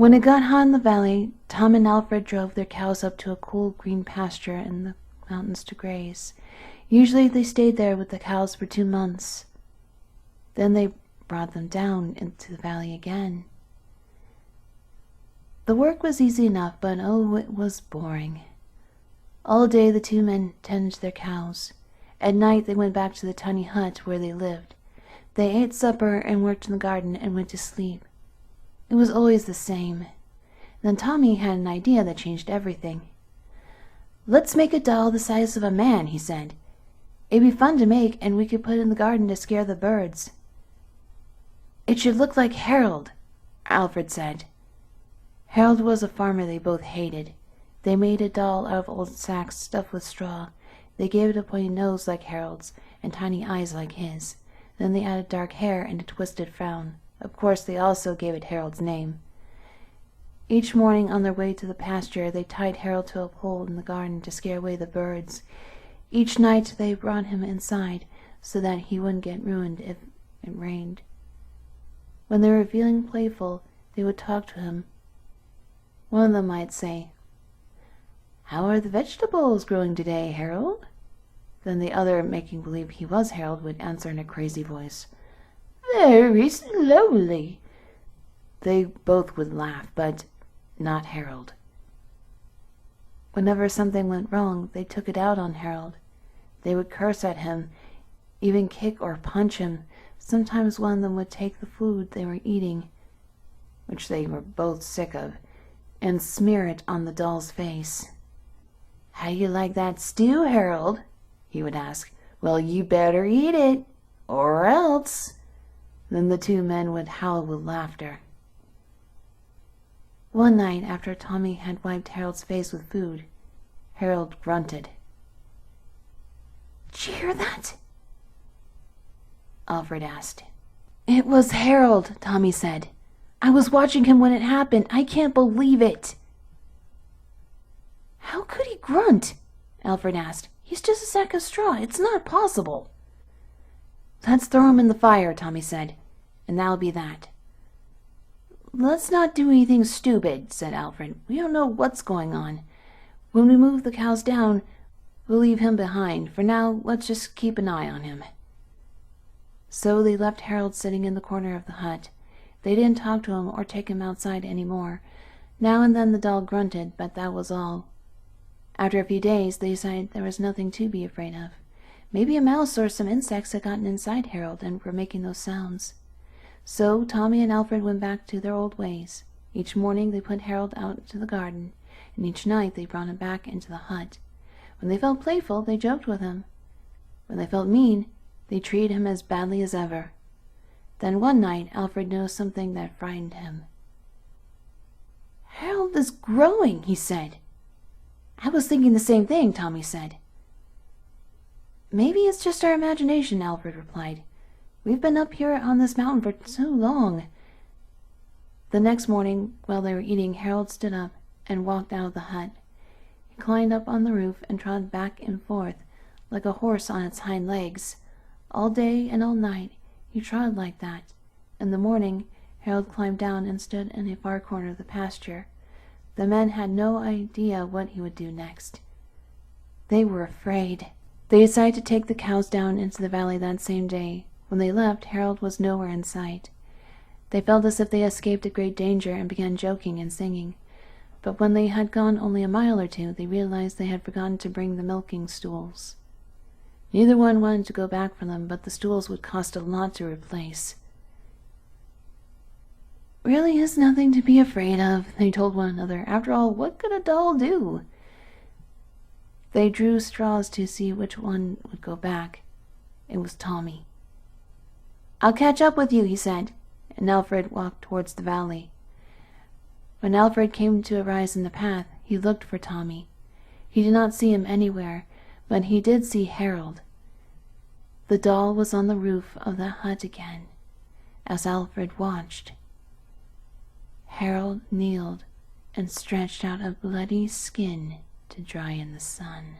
When it got hot in the valley, Tom and Alfred drove their cows up to a cool green pasture in the mountains to graze. Usually they stayed there with the cows for 2 months. Then they brought them down into the valley again. The work was easy enough, but oh, it was boring. All day the 2 men tended their cows. At night they went back to the tiny hut where they lived. They ate supper and worked in the garden and went to sleep. It was always the same. Then Tommy had an idea that changed everything. "Let's make a doll the size of a man," he said. "It'd be fun to make, and we could put it in the garden to scare the birds." "It should look like Harold," Alfred said. Harold was a farmer they both hated. They made a doll out of old sacks stuffed with straw. They gave it a pointy nose like Harold's and tiny eyes like his. Then they added dark hair and a twisted frown. Of course, they also gave it Harold's name. Each morning on their way to the pasture, they tied Harold to a pole in the garden to scare away the birds. Each night they brought him inside so that he wouldn't get ruined if it rained. When they were feeling playful, they would talk to him. One of them might say, "How are the vegetables growing today, Harold?" Then the other, making believe he was Harold, would answer in a crazy voice, "Very slowly." They both would laugh, but not Harold. Whenever something went wrong, they took it out on Harold. They would curse at him, even kick or punch him. Sometimes one of them would take the food they were eating, which they were both sick of, and smear it on the doll's face. "How do you like that stew, Harold?" he would ask. "Well, you better eat it, or else." Then the 2 men would howl with laughter. One night, after Tommy had wiped Harold's face with food, Harold grunted. "Did you hear that?" Alfred asked. "It was Harold," Tommy said. "I was watching him when it happened. I can't believe it." "How could he grunt?" Alfred asked. "He's just a sack of straw. It's not possible." "Let's throw him in the fire," Tommy said, "and that'll be that." "Let's not do anything stupid," said Alfred. "We don't know what's going on. When we move the cows down, we'll leave him behind. For now, let's just keep an eye on him." So they left Harold sitting in the corner of the hut. They didn't talk to him or take him outside any more. Now and then the doll grunted, but that was all. After a few days, they decided there was nothing to be afraid of. Maybe a mouse or some insects had gotten inside Harold and were making those sounds. So Tommy and Alfred went back to their old ways. Each morning they put Harold out to the garden, and each night they brought him back into the hut. When they felt playful, they joked with him. When they felt mean, they treated him as badly as ever. Then one night Alfred noticed something that frightened him. "Harold is growing," he said. "I was thinking the same thing," Tommy said. "Maybe it's just our imagination," Alfred replied. "We've been up here on this mountain for too long." The next morning, while they were eating, Harold stood up and walked out of the hut. He climbed up on the roof and trotted back and forth like a horse on its hind legs. All day and all night he trotted like that. In the morning, Harold climbed down and stood in a far corner of the pasture. The men had no idea what he would do next. They were afraid. They decided to take the cows down into the valley that same day. When they left, Harold was nowhere in sight. They felt as if they escaped a great danger and began joking and singing. But when they had gone only a mile or 2, they realized they had forgotten to bring the milking stools. Neither one wanted to go back for them, but the stools would cost a lot to replace. "Really is nothing to be afraid of," they told one another. "After all, what could a doll do?" They drew straws to see which one would go back. It was Tommy. "I'll catch up with you," he said, and Alfred walked towards the valley. When Alfred came to a rise in the path, he looked for Tommy. He did not see him anywhere, but he did see Harold. The doll was on the roof of the hut again. As Alfred watched, Harold kneeled and stretched out a bloody skin to dry in the sun.